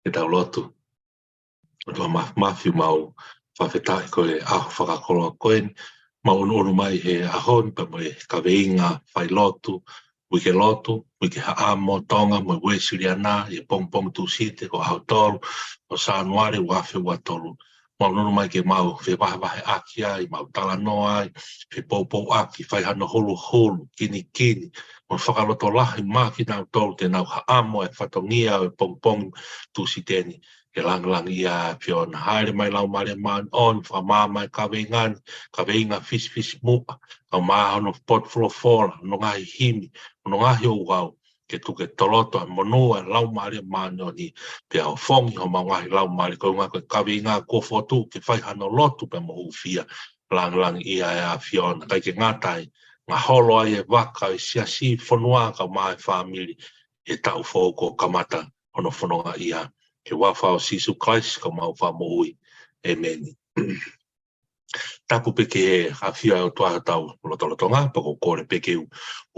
e tau lotu. O tua mawhiu mau whawhetai koe aho whakakoloa koe, mau unu mai he ahon pa moe kaweinga whai lotu, wike lotu, wike haamo tonga moe wesiri ana, e pong tu site ko aho tolu, o Sanuare wafe watolu. Mau unu mai ke mau whe wahe aki ai, mau tala noa ai, whe pou aki, whai hano hulu, kini, mo whakaloto lahi maki nau tolu te nau haamo e whatongia e pong tu siteni. Ke lang ia pion haere mai lau mare man on fa mai kaweinga fish mu ka ma no pot floor no ngai himi no ngai o wau ke tu ke toloto monua lau mare man ni pe o fongi ho ngai lau mare ko ngai kaweinga ko fotu ke fai hano lotu pe mo ufia lang ia pion kai ke ngatai nga holo ai waka si fonua ka mai family e tau foko kamata ono fononga ia ke wafa o sisu Christ ka mau wha moui. Amen. Tapu peke e hawhia o toa tau lotolotonga, pako kore peke u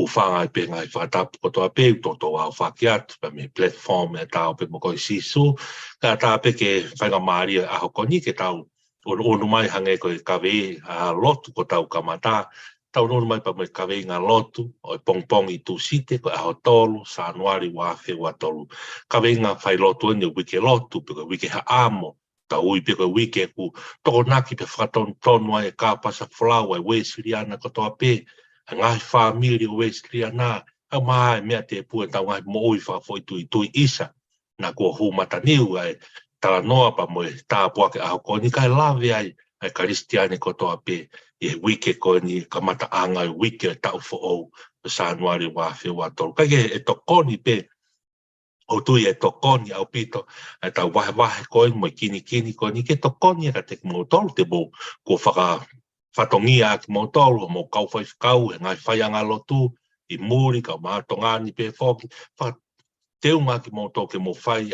whanga e pe ngai whatapu ko toa pe, to wau whakiat, pa me platform e tau pe moko i sisu, ka tā peke whainga maari aho koni ke tau onu mai hange ko e kawe a lotu ko tau kamata, tau nonu mai pa me kawe ngā lotu, o e pong i tu site, ko aho tolu, Sanuari wafe watolu. Kawe ngā whai lotu ene wike lotu, peko wike haamo, ta ui peko wike ku, toko naki pe whakatonu ai e kāpasa flaua e Wesiriana ko toa pe, ngai whamiri o Wesiriana, au maa e mea te pua tau ngai mo ui whafoi tui isa, na kua hu mataniu ai, tala noa pa mo e tāpua ke aho koni, kai lawe ai, ai Karistiane ko toa pe, e wike ko ni kamata anga e wike tau fo o Sanuari wafe watolu. Kai e tokoni pe, o tui e tokoni au pito, e tau wahe koe mo kini ko ni ke tokoni e ka te motolu te mo ko whatongia ki motolu, mo kau whaifikau, e ngai whaianga lotu, i muri, ka mātongani pe whoki, teunga ki motolu ke mo whai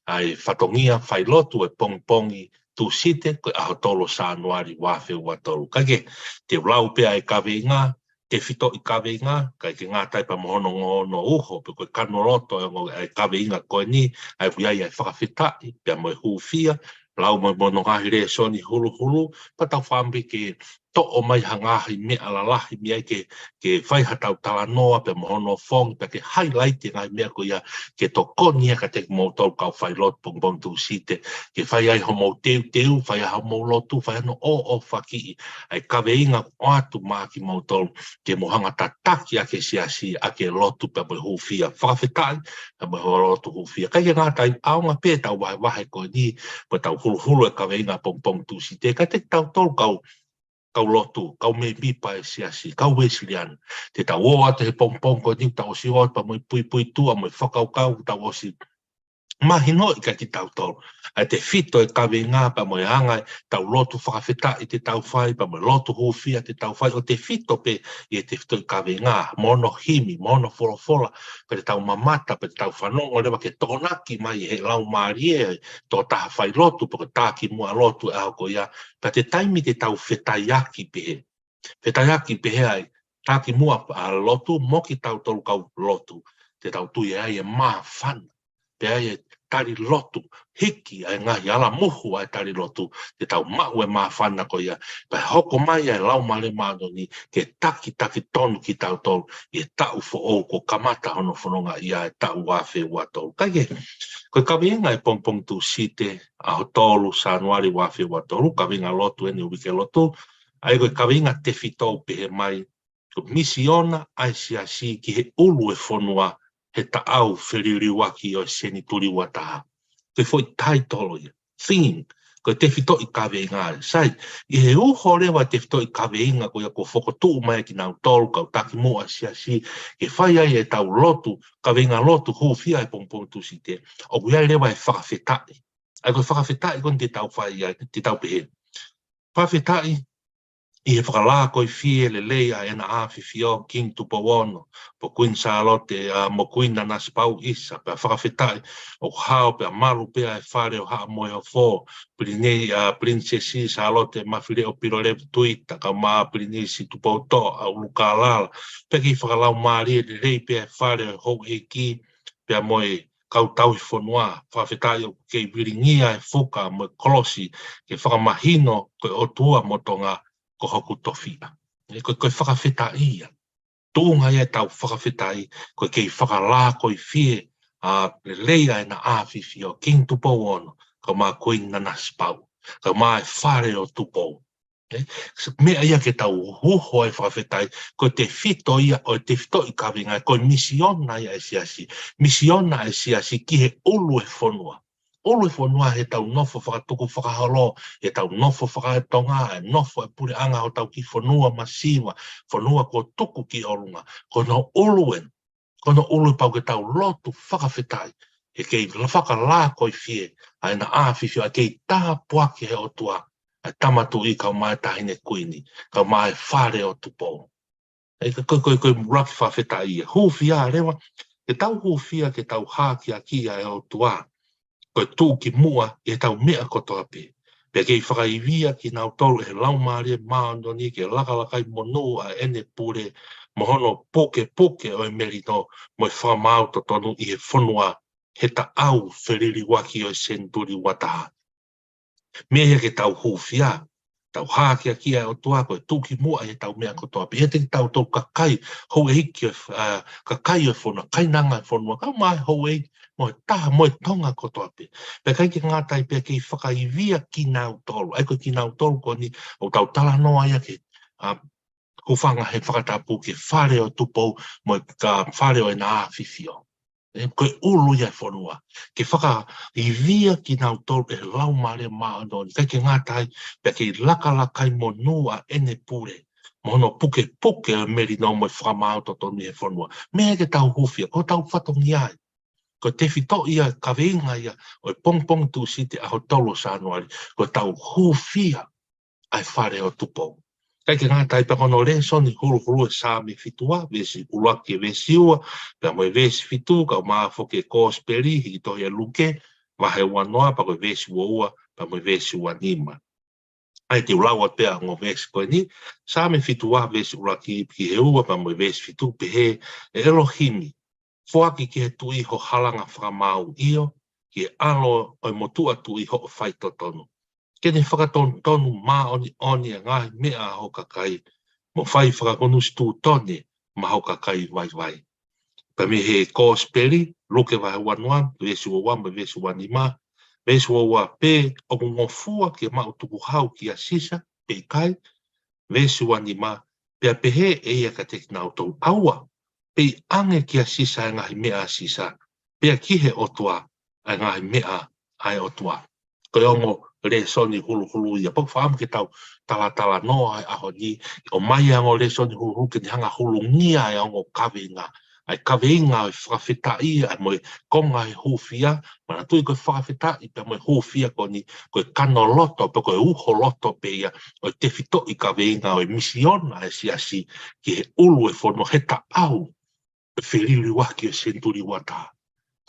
ai whatongia, whai lotu e pongi, tu site ko aho tolo Sanuari wafe watolu. Kage te lau pe ai kaweinga, te fito i kaweinga, kai ke ngā taipa mohono no uho, pe koe kanoloto ai kaweinga koe ni, ai wiai ai whakawhitai, pia moe huwhia, lau mo mono ngahire soni hulu, patau whambi ke to o mai hangahi me alalahi mi ai ke whaihatau tala noa pe mohono fongi, pe ke highlight ngai mea ko ia ke to koni ka te motol kau whai lot pong tu site, ke whai ai homo teu, whai ai homo lotu, whai ano o whaki, ai kaweinga atu maki motol, ke mohanga tataki ake siasi, ake lotu pe mo hufia, whakawhitai, pe mo lotu hufia. Kai ngā tai aunga pe tau wahe ko ni, pe tau hulu e kaweinga pong tu site, ka te tau tol kau lotu, kau me mipa e siasi, kau Wesiriana. Te tau o ate he pong ko ni, tau si o pa mo pui tua, mo whakau, tau o si mahino i ka ki tau tolu. Ai te fito e kawe ngā pa mo e hangai, tau lotu whakawhita i te tau whai, pa mo lotu hofia te tau whai, o te fito pe i te fito i kawe ngā, mono himi, mono fola, pe te tau mamata, pe te tau whanongo rewa ke tonaki mai he lau marie, tō taha whai lotu, pe tāki mua lotu e hako ia, pe te taimi te tau whetaiaki pehe. Whetaiaki pehe ai, tāki mua lotu, moki tau tolu kau lotu, te tau tui ai e maa whana. Pe ai e tari lotu, hiki ai ngahi ala muhu ai tari lotu, te tau mau e mawhana ko ia, pe hoko mai ai lau mare mano ni, ke taki tonu ki tau tolu, i e tau fo o ko kamata hono whanonga ia e tau wafe watolu. Kage, koe kawinga e pong tu site, aho tolu Sanuari wafe watolu, kawinga lotu ene wike lotu, ai koe kawinga te fitou pehe mai, ko misiona ai siasi ki he ulu e whanua, he taau whiriwaki o seni turi wataha. Koe foi tai tolo ia. Theme. Koe te fito i kaweinga. Sai, i he uho rewa te fito i kaweinga ko ia ko whokotuu mai ki nau tolu kau taki mua siasi. Ke whai ai e tau lotu, kaweinga lotu hufia e pongpong tu si te. O kui ai rewa e whakawhetai. Ai koe whakawhetai kon te tau whai ai, te tau pehe. Whakawhetai, i he whakalā koi fie le leia e na awhi fio King Tupawono, po Queen Charlotte mo Queen na Naspau isa, pe whakawhetai o hao pe maru pe e whare o haa moe o fō, Prinei Princessi Charlotte mawhire o pirolev tuita, ka maa Prinesi Tupauto a uluka lala, pe ki whakalau maari e le rei pe e whare o hou e ki, pe moe kau tau i whanua, whawhetai o kei wiringia e whuka mo kolosi, ke whakamahino koe o tua mo tonga ko hoku tofia. Koe whakawhetai ia. Tūnga ia tau whakawhetai, koe kei whakalā koe fie, le leia e na āwhiwhi o king tupou ono, ka mā koe nana spau, ka mā e whare o tupou. Mea ia ke tau hoho e whawhetai, ko te whito ia o te whito i kawinga, ko misiona ia e siasi. Misiona e siasi ki he ulu e whanua. Ulu e whanua he tau nofo whakatuku whakahalo, he tau nofo whakatonga, e nofo e pure anga o tau ki whanua masiwa, whanua ko tuku ki orunga, ko no ulu en, ko no ulu pau ke tau lotu whakawhetai, he kei whakalā koi fie, ai na āwhiwhi, a kei taha puake he o tua, ai tamatu i kau mai tahine kuini, kau mai whare o tupo. Koe raki whawheta ia. Hūwhia rewa, ke tau hūwhia ke tau hākia kia e o tua, koe tū ki mua e tau mea kotoa pe. Pea kei whakaivia ki nau tolu e laumāria maandoni ke lakalakai monu a ene pure mohono poke o e merino mo e whamau to tonu i he whanua he ta au wheriri waki o e senturi wataha. Mea ke tau hūwhia, tau hākia kia o tua koe tūki mua e tau mea kotoa. Pea te tau tau kakai, hou e hiki kakai o whanua, kainanga e whanua, kau mai hou e mo e taha, mo e tonga kotoa pe. Pea kai ke ngātai pea kei whakaivia ki nau tolu. Ai koe ki nau tolu ko ni o tau tala noa ia ke hufanga he whakatapu ke whare o tupou mo e ka whare o e nā whiwhio. Koe ulu ia whanua. Ke whaka i via ki nau tolu e lau mare maanoni. Kai ke ngātai pea kei lakalakai mo nua ene pure. Mono puke o meri no mo e whamau to tonu e whanua. Mea ke tau hufia, ko tau whatongi ai. Ko te whito ia, ka veinga ia, o e pong tu si te aho tolo sanuari, ko tau hufia ai whare o tupou. Kai ke ngātai pa kono le soni huru e sāmi fitua, vesi ulaki e vesi ua, pia mo e vesi fitu, ka maa foke kōsperi, hiki tohi e luke, wahe wanoa, pa koe vesi ua, pa mo e vesi ua nima. Ai te ulaua pia ngo vesi koe ni, sāmi fitua, vesi ulaki ki he ua, pa mo e vesi fitu, pe he e Elohimi. Fuaki ki he tui ho halanga whakamau io, ki e alo o motua tui ho whaito tonu. Kene whakatonu mā oni a ngahi mea ho kakai, mo whai whakakonu stu tone ma ho kakai vai. Pa me he kōsperi, luke vai wanuan, vesi ua wamba, vesi ua nima, vesi ua pe o ngofua ki ma utuku hau ki a sisa, pe kai, vesi ua nima, pea pehe e ia ka te nau tau aua, pe ange ki a sisa e ngahi mea a sisa, pea kihe otua e ngahi mea ai otua. Koe ongo le soni hulu ia. Pok whaam ke tau tala noa ai aho ni. O mai ango le soni hulu ke ni hanga hulu ngia e ongo kawinga. Ai kawinga e whakawhetai ai moe konga e hūwhia. Mana tui koe whakawhetai pe moe hūwhia ko ni koe kano loto pe koe uho loto pe ia. O te whito i kawinga o e misiona e siasi ki he ulu e whono heta au. E whiriri waki e senturi wata.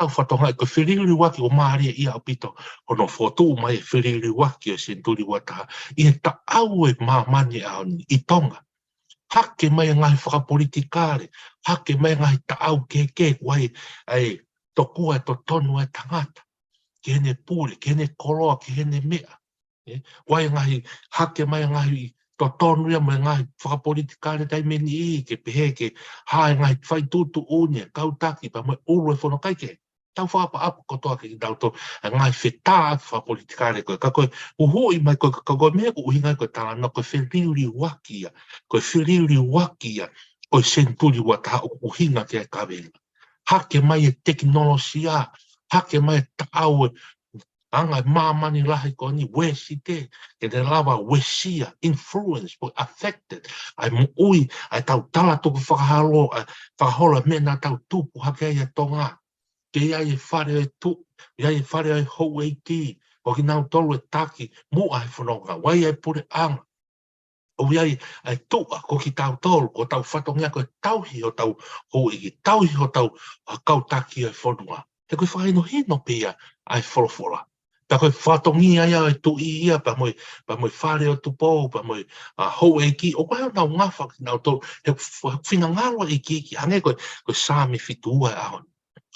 Tau whatonga e koe whiriri waki o maaria ia apito, hono whotu mai e whiriri waki o senturi wataha, i he ta au e mamani a i tonga. Hake mai ngai whakapolitikare, hake mai ngai ta au ke wai ai tokua e to tonu e tangata, ki hene pūre, ki hene koroa, ki hene mea. Wai ngai hake mai ngai to tonu ia mai ngai whakapolitikare tai meni i, ke pehe ke hae ngai whai tutu unia, kautaki, pa mai uru e whono kaike. Tau whapa apu kotoa ki tau tō, ngai whetā whapolitikare koe, ka koe uhui mai koe, ka koe mea ko uhi ngai koe tala, no koe whiriri wakia, koe senturi wataha o uhinga ke kawenga. Hake mai e teknolosia, hake mai e tāu e, anga mamani lahi ko ni wesi te, ke te lava wesia, influence, affected, ai mu ui, ai tau tala tuku whakahola mena tau tupu hake ia tonga. Ke ia e whare e tu, ia e whare e hou e ti, o ki nau tolu e taki, mu ai whanonga, wai ai pure anga. O ia e tua, ko ki tau tolu, ko tau whatongia, ko tauhi o tau hou e ki, tauhi o tau kautaki e whanua. Te koe whaino hino pia ai wholofora. Pa koe whatongia ia e tu ia, pa moe whare o tupo, pa moe hou e ki, o koe nau ngawha ki nau tolu, he whina ngalwa i ki, hange koe sāmi fitua e ahon.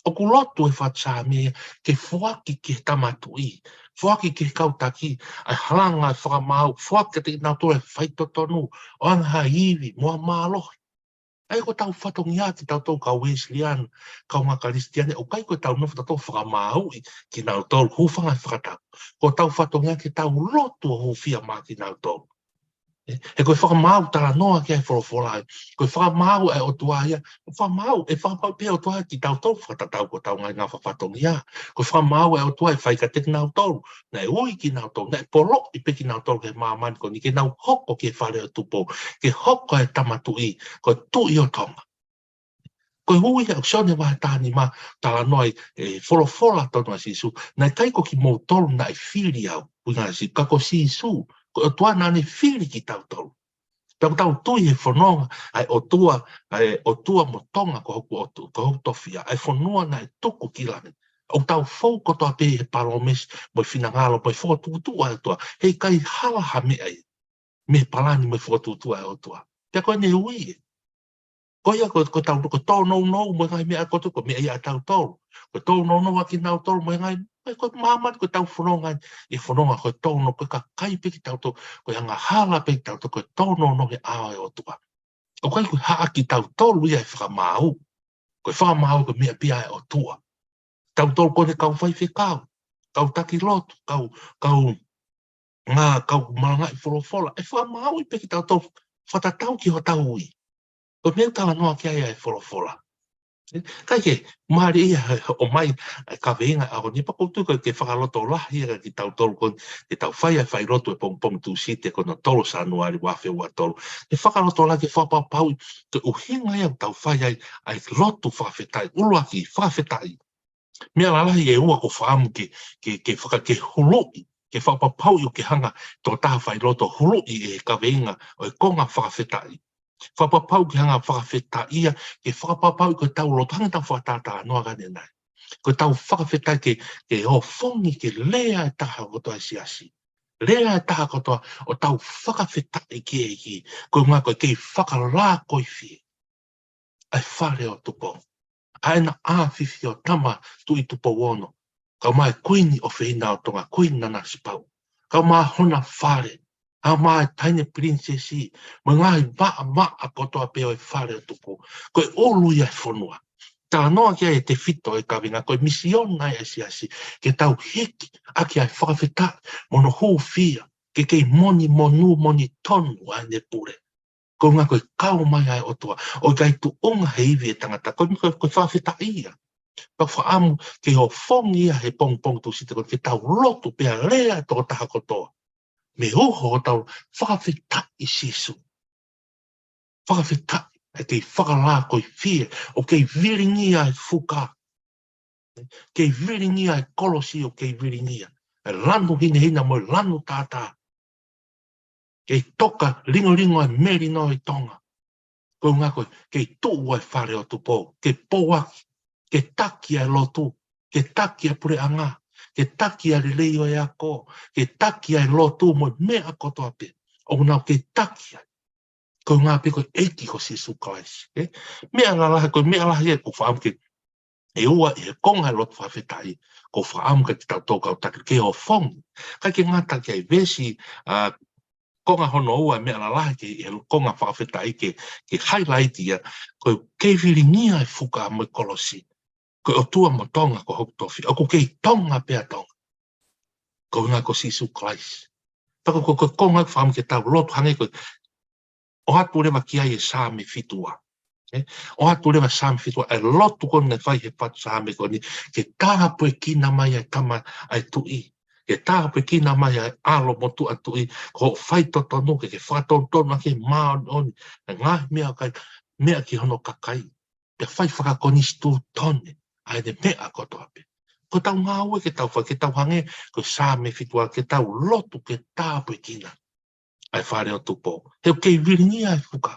O ku lotu e whatsa me ke whaki ke tamatui, whaki ke kautaki, ai halanga e whakamau, whaki te natura e whaitotonu, o anga ha iwi, mua mālohi. Ai ko tau whatongi ati tau tau ka Wesleyan, ka ngā Karistiane, o kai ko tau nofu tau whakamau ki nau tolu, hufanga e whakatau. Ko tau whatongi ati tau lotu o hufia mā ki nau tolu. E koe whakamau tala noa ki ai whorofora ai. Koe whakamau e o tuaia. Whakamau e whakamau pe o tuaia ki tau tau whatatau ko tau ngai ngā whawhatongi ia. Koe whakamau e o tuaia whaika te nau tau. Nei ui ki nau tau. Nei polo i pe ki nau tau ke māmani ko ni ke nau hoko ke whare o tupo. Ke hoko e tamatu i. Koe tui o tonga. Koe hui au sione wahe tāni mā tala noa e whorofora tonu a sisu. Nei kaiko ki mō tolu na e whiri au. Puna si kako sisu. Ko o tua nane whiri ki tau tolu. Tau tui e whanonga, ai o tua mo tonga ko hoku tofia, ai whanua na e tuku ki lani. O tau fau kotoa pe he paromes, mo i whinangalo, mo i whakatutu ai o tua, hei kai hala ha me ai, me palani mo i whakatutu ai o tua. Pea koe ne ui e. Koe ia ko tau ko tau nou nou, mo i ngai mea koto, ko mea ia tau tau. Ko tau nou nou aki nau tau, mo i ngai, ko mamat ko tau whanonga, i whanonga ko tau no, ko ka kai pe ki tau tau, ko i anga hala pe ki tau tau, ko tau nou nou he awa e o tua. O kai ko haa ki tau tau, ia e whakamau. Ko i whakamau ko mea pia e o tua. Tau tau kone kau whai whekau, kau taki lotu, kau malangai wholofola, e whakamau i pe ki tau tau, whatatau ki ho tau ui. Ko mea tala noa ki ai e wholofola. Kai ke, maari ia o mai ka veinga a ni pakutu ko ke whakaloto lahi e ki tau tolu kon ke tau whai ai whai roto e pong tu site ko na tolu sa anuari wafe ua tolu. Ke whakaloto lahi ke whapapau ke uhinga ia tau whai ai lotu whawhetai, uluaki whawhetai. Mea lalahi e ua ko whaamu ke hului, ke whapapau i o ke hanga tō taha whai roto hului e ka veinga o e konga whawhetai. Whapapau ki hanga whakawheta ia, ke whapapau i koe tau loto, hanga tau whakatata noa gane nai. Koe tau whakawheta ke o whongi ke lea e taha kotoa siasi. Lea e taha kotoa o tau whakawheta i ki e ki. Koe ngā koe kei whakalā koi whi. Ai whare o tupo. Aina āwhiwhi o tama tu i tupo wono. Kau mai kuini o whina o tonga, kuini nana sipau. Kau mai hona whare. A mai taine princesi, mo ngai maa kotoa peo e whare tupu. Koe olu ia e whanua. Tā noa kia e te whito e kawinga, koe misiona e siasi, ke tau heki, aki ai whakawheta, mono huu whia, ke kei moni monu moni tonu ai ne pure. Koe ngā koe kau mai ai otua, o kai tu unga heivi e tangata, koe whakawheta ia. Pau whaamu ke ho whongi ia he pong tu sita, koe ke tau lotu pea lea e toko taha kotoa. Me hoho o tau whakawheta i sisu. Whakawheta e kei whakalā koi whie o kei viringia e whuka. Kei viringia e kolosi o kei viringia. E lanu hina mo lanu tātā. Kei toka ringo e meri no i tonga. Ko ngā koe kei tuu e whare o tupo. Kei pouaki. Kei taki e lotu. Kei taki e pure anga. Ke taki a rileo e ako, ke taki a lotu mo mea kotoa pe. O nau ke taki a. Ko ngā pe koe eiki ko Jesu Christ. Mea lahi, koe mea lahi e ko whaam ke e ua e konga lotu whawhetai. Ko whaam ke tau tōkau taki ke o whongi. Kai ke ngā taki ai vesi konga hono ua mea lahi ke e konga whawhetai ke highlight ia. Koe kei viringia e whuka mo kolosi. Ko o tua mo tonga ko hoku tofi. O ko kei tonga pea tonga. Ko ngā ko Jesu Christ. Tako ko konga whaam ke tau lotu hange ko. O hatu rewa ki ai e sāme fitua. O hatu rewa sāme fitua. E lotu ko ne whai he patu sāme ko ni. Ke tāha pue kina mai ai tama ai tui. Ke tāha pue kina mai ai alo motu a tui. Ko whai toto nuke ke whatontona ke maa oni. E ngāhi mea kai mea ki hono kakai. Ke whai whakakonistu tone. Ai de mea kotoa pe. Ko tau ngā ue ke tau whai, ke tau hange, ko sāme fitua, ke tau lotu ke tāpue kina. Ai whare o tupo. Heo kei viringia ai whuka.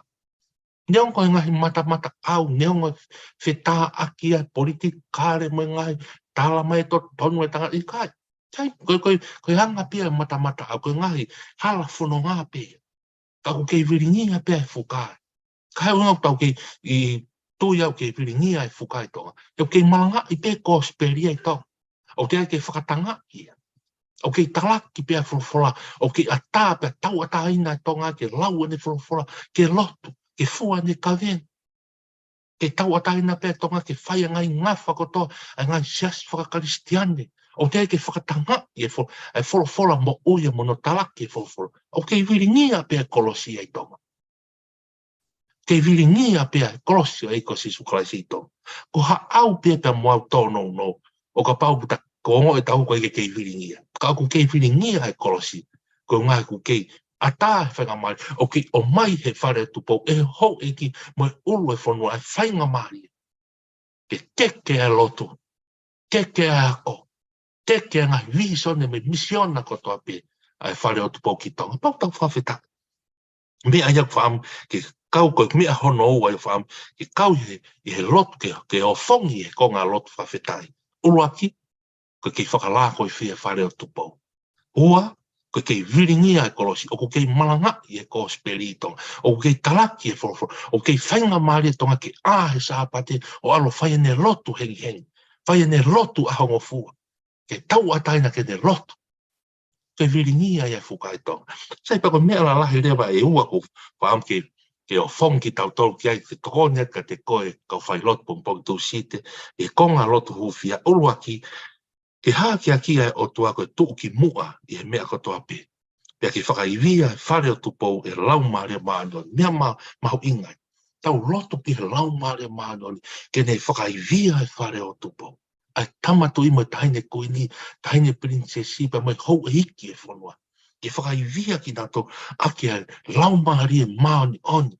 Neongo e ngahi mata au, neongo whetā aki ai politik kāre mo e ngahi tāla mai to tonu e tanga i kai. Tai, koe hanga pia mata au, koe ngahi hala whono ngā pia. Kako kei viringia pia ai whuka. Kai unga tau kei tu iau ke piringia e fukai tonga. Iau ke malanga I pe kosperia I tonga. O te ai ke whakatanga ia. O ke talaki pe a wholofola. O ke ata pe tau ata ina I tonga ke lau ane wholofola. Ke lotu, ke fua ne kawen. Ke tau ata ina pe tonga ke whai ngai ngā whakotoa. Ngai sias whakakaristiane. O te ai ke whakatanga ia wholofola mo uia mono talaki e wholofola. O ke piringia pe a kolosia I tonga. Ke viringia pia kolosio e kosi suklaisito. Ko ha au pia pe mo auto no. O ka pau puta ko e tau ko ke viringia. Ka ku ke viringia e kolosi. Ko nga ku ke ata whanga mai. O ke o mai he whare tupo e ho e ki mo ulu e whanua e whainga mai. Ke teke e lotu. Teke e ako. Teke e ngā visone me misiona ko toa pe. Ai whare o tupo ki tonga. Pau tau whawheta. Me aia whaam ke kau koe mea hono ua I whaam, ke kau I he lotu ke o whongi he ko ngā lotu whawhetai. Uruaki, koe kei whakalako I whia whare o tupou. Ua, koe kei viringia e kolosi, o koe kei malanga I e ko spirito, o koe kei talaki e wholofolo, o kei whainga maari e tonga ke he sāpate, o alo whaia ne lotu hengi. Whaia ne lotu ahongo fua. Ke tau ataina ke ne lotu. Ke viringia e whukai tonga. Sai pa koe mea la lahi rewa e ua ko whaam ke o whongi tau tolu ki ai te tokonia ka te koe kau whai lotu pompong tu site e konga lotu hufia uruaki ke haki a kia o tua koe tuu ki mua I he mea kotoa pe. Pea ke whakaivia e whare o tupou e lau maare maanoni. Mea mahu ingai. Tau lotu ki he lau maare maanoni ke ne whakaivia e whare o tupou. Ai tamatu I mo taine kuini, taine princesi pa mai hou e hiki e whanua. Ke whakaivia ki nato ake ai lau maari e maani oni.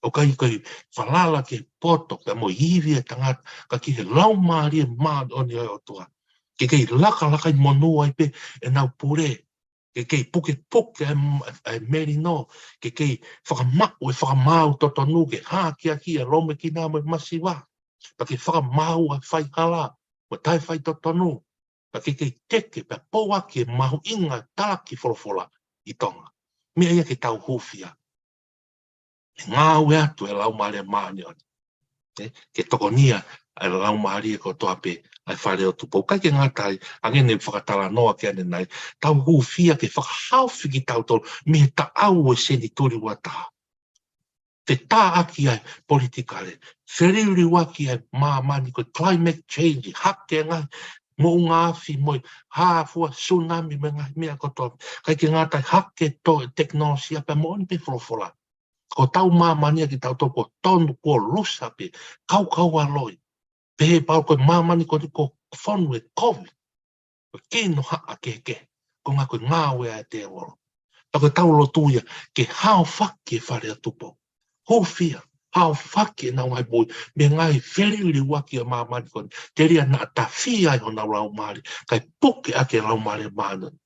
O kai whalala ke poto, ka mo hiwi e tangata, ka ki he lau maari e maani oni o tua. Ke kei laka I monua I pe e nau pure. Ke kei puke e merino. Ke kei whakamau e whakamau totonu ke hākia ki e rome ki nā mo masiwa. Pa ke whakamau e whai hala. Mo tai whai totonu. Pa ke kei teke pa poa ki e mahu inga tāki wholofola I tonga. Mea ia ke tau hufia. Ngā ue atu e lau maare maani oni. Ke tokonia e lau maari e ko toa pe ai whare o tupo. Kai ke ngātai, angene whakatala noa ke ane nai, tau hufia ke whakahauwhi ki tau tolu, me ta au e seni turi wata. Te tā aki ai politikare, whiriuri waki ai māmani koe climate change, hake ngai, mo ngā awhi moi, hāfua, tsunami me ngai mea kotoa. Kai ke ngātai hake to teknolosia pe mo ni pe wholofola. Ko tau māmania ki tau toko tonu ko lusa pe, kau aloi. Pe pau koe māmani ko whanu e COVID. Ko kino haa ke. Ko ngā koe ngāwe a te woro. Tako tau lo tuia, ke hao whaki e whare a tupo. Hofia, hao whaki e nau ngai boi, me ngai whiriuri waki a māmani ko te ria nā ta whiai ho nau lau maari, kai puke ake lau maari mānani.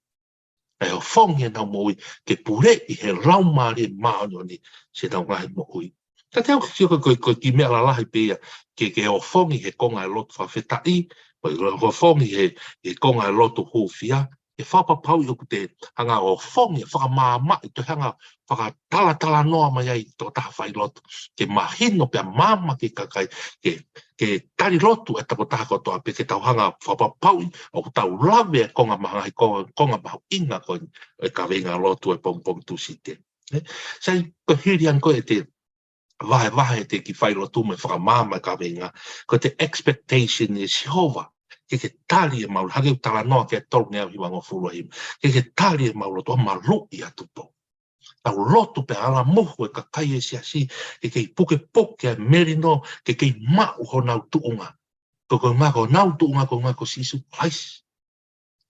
Ai o whongi e nau moi, ke pure I he lau maari mānani, se nau ngai moi. Ta te au koe ki mea la lahi pia, ke o whongi he konga e lotu whawhetai, o whongi he konga e lotu hufia, e whapapau I oku te hanga o whongi, whakamāma I te hanga whakatala noa mai ai tō taha whai lotu, ke mahino pia māma ki kakai, ke tari lotu e tako taha kotoa pe ke tau hanga whapapau o tau lawe e konga maha, konga maha inga koe e ka venga lotu e pong tu site. Sai ko hirian koe te vahe te ki whairo tu me whakamāma ka venga, ko te expectation is Jehova, ke tali e maulu, hake utala noa ke tolu nea hiwango furuahim, ke tali e maulu toa malu I atupo. Tau lotu pe ala muhu e ka kai e siasi, ke puke e merino, ke mau ho nau tuunga, ko ngako nau tuunga ko ngako sisu Christ.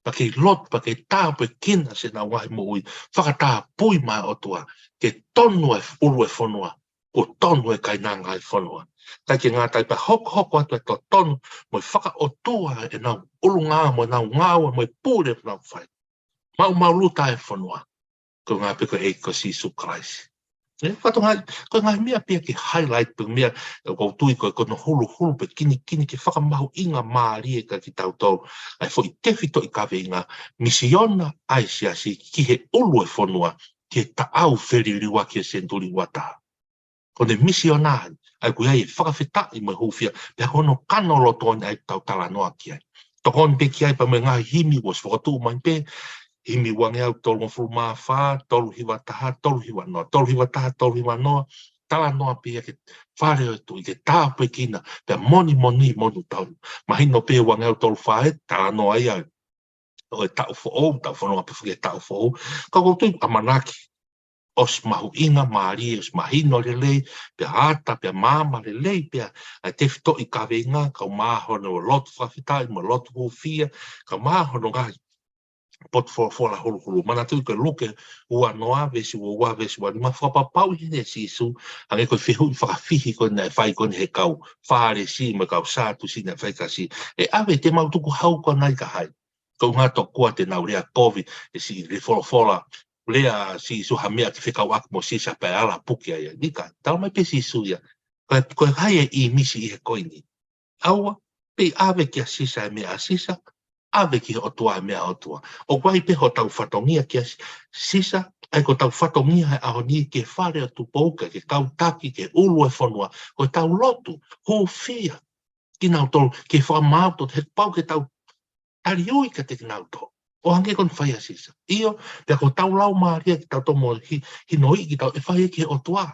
Pa ke lot, pa ke tā pe kina se nau wahi mui, whakatā pui mai o tua, ke tonu e uru e whanua, ko tonu e kai nanga e whanua. Kai ke ngātai pa hoko atu e to tonu, moi whaka o tua e nau uru ngā mo nau ngāua, moi pūre nau whai. Mau luta e whanua, ko ngā peko e ko Sisu Christ. Whato ko ngai mea pia ki highlight pe mea ko tui ko no hulu pe kini ke whakamahu inga maari e ka ki tau tau. Ai fo I tewhito I ka veinga misiona ai siasi ki he ulu e whanua ki he taau whiriri waki e senturi wata. Ko ne misionari, ai ku ai whakawhita i mai hufia, pia kono kano loto ai tau tala noa ki ai. Tokon pe ki ai pa me ngā himi was whakatū mai pe, himi wange au tolu ngofuru maa wha, tolu hiwa taha, tolu hiwa noa, tolu hiwa taha, tolu hiwa noa, tala noa pe ke whare o tu i ke tāpe kina, pia moni monu tau. Mahino pe wange au tolu whae, tala noa ia, o e tau fo tau whanua pe whake tau fo ka koutou amanaki, os mahu inga maari, os mahino le lei, pia ata, pia mama le lei, pia ai te fito i ka venga, ka mahono o lotu whawhitai, mo lotu hofia, ka mahono ngai, pot fola hulu mana tu ke luke ua noa vesi ua ni ma whapapau i ne sisu ange koe whihu i whakafihi koe nei whai koe he kau whaare si me kau sātu si nei whai kasi e awe te mautuku hau koe nai ka hai kau ngā to kua te nau rea COVID e si le fola lea si su ha mea ki whikau aku mo si sa pe ala puki aia nika tau mai pe sisu ia koe hai e i misi i he koe ni aua pe awe ki a sisa e mea a sisa ave ki o tua mea o tua. O guai pe ho tau whatongia ki a sisa, ai ko tau whatongia he aho ni ke whare o tu pouka, ke kau taki, ke ulu e whanua, ko tau lotu, ho fia, ki nau tolu, ke whamauto, he pau ke tau tariui ka te nau tolu. O hange kon whai a sisa. Io, pia ko tau lau maaria ki tau tomo hinoi ki tau, e whai ke o tua.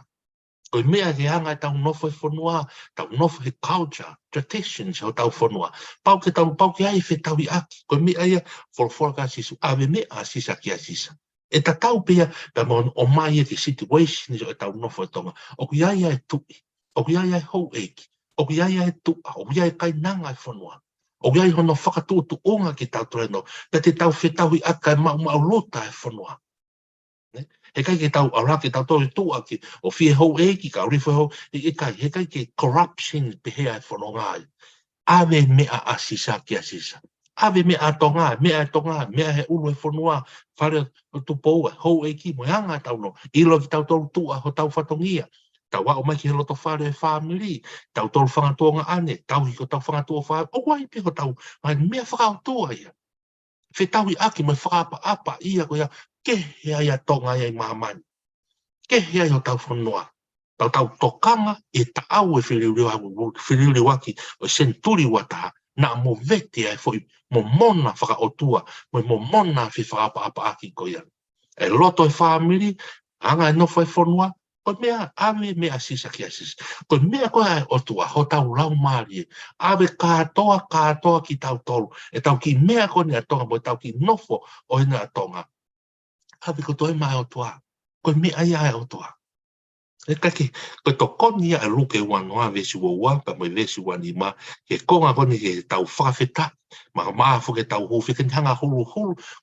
Koe mea ke anga tau nofo e whanua, tau nofo he culture, traditions o tau whanua. Pau ke ai whe tau i aki. Koe mea ia, wholwhora ka sisu, awe mea a sisa ki a sisa. E ta tau pia, pia mon o mai e ke situation o tau nofo e tonga. O kui ai e tui, o kui ai hou eiki, o kui ai e tua, o kui ai kai nanga e whanua. O kui ai hono whakatū tu onga ki tau toreno, pia te tau whe tau i aka e mau lota e whanua. He kai ke tau ara ke tau tōi tū aki o whie hou e ki ka uriwha hou he kai ke corruption pe hea e whanongai. Awe mea a sisa ki a sisa. Awe mea a tonga, mea he ulu e whanua, whare o tu poua, hou e ki mo hanga tau no. Ilo ki tau tōru tū a ho tau whatongia. Tau wao mai ki he loto whare e family, tau tōru whangatua ane, tau hiko tau whangatua whare, o wai pe ho tau, mai mea whakautua ia. Whe tau i aki mai whakapa ia ko ia, ke hea ia tonga ia i mahamani. Ke hea ia o tau whanua. Tau tokanga e taau e whiriuri waki o senturi wataha na mo vete ai foi mo mona whakaotua mo mona whi whakapa aki ko ia. E loto e family, anga e nofo e whanua, ko mea ave mea sisa ki asis. Ko mea koe ai otua ho tau lau maari. Ave katoa ki tau tolu. E tau ki mea ko ni atonga mo tau ki nofo o ina atonga. Ave ko toi mai otua. Ko mea ia ai otua. E kake, ko to koni a luke wanoa vesi wa pa mo vesi wanima ke konga koni ke tau whakawheta ma maafo ke tau hufi ke hanga hulu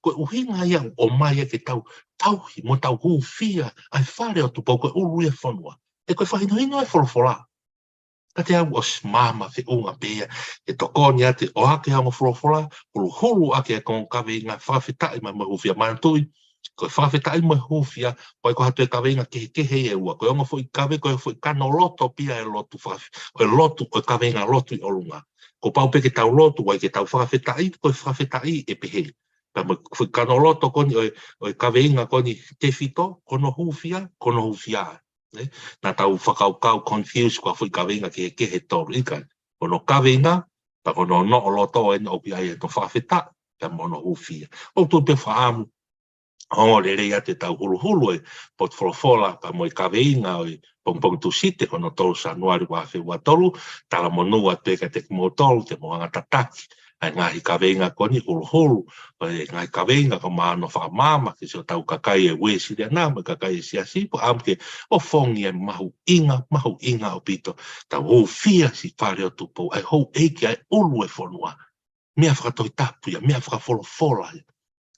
ko uhinga ia o mai ke tau tauhi mo tau hufia ai whare o tupo ko ulu e whanua e koe whahinohino e wholofola ka te au os mama whi unga pēia e to koni ate o ake hanga wholofola hulu ake e kong kawe inga whakawheta i ma hufia manatui ko whawheta i mai hufia, koe ko hatu e kawe inga kehe e ua, koe onga fo i kawe, koe fo i kano loto pia e lotu whawhi, koe lotu, koe kawe inga lotu i olunga. Ko pau pe ke tau lotu, wai ke tau whawheta i, koe whawheta i e pehe. Pa mo fo i kano loto koni, o kawe inga koni te fito, kono hufia. Na tau whakaukau confused, koe fo i kawe inga kehe toru ikai. Kono kawe inga, pa kono no o loto e o pia e to whawheta, pa mono hufia. O tu pe whaamu, o le rei ate tau hulu e pot wholofola pa mo i kawe inga o i pongpong tu site kono tolu sa nuari wa whewa tolu tala mo nua peka te kumo tolu te mo anga tataki ai ngahi kawe inga koni hulu e ngahi kawe inga ko maano whakamama ke seo tau kakai e wesi rea nama kakai e siasi po amke o fongi e mahu inga o pito tau hou fia si whare o tupo ai hou eiki ai ulu e whanua mea whakatoi tapu ia mea whakafolofola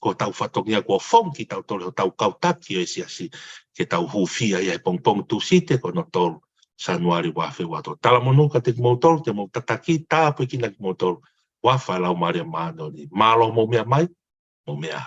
ko tau whatongia kua whongi tau tolu tau kautaki o esiasi ke tau hufia ia e pongpong tu site ko no tolu sa nuari wafe wato. Tala monu ka te mo tolu te mo tataki tāpu i kina ki mo tolu wafa lau maria maano ni malo mo mea mai mo mea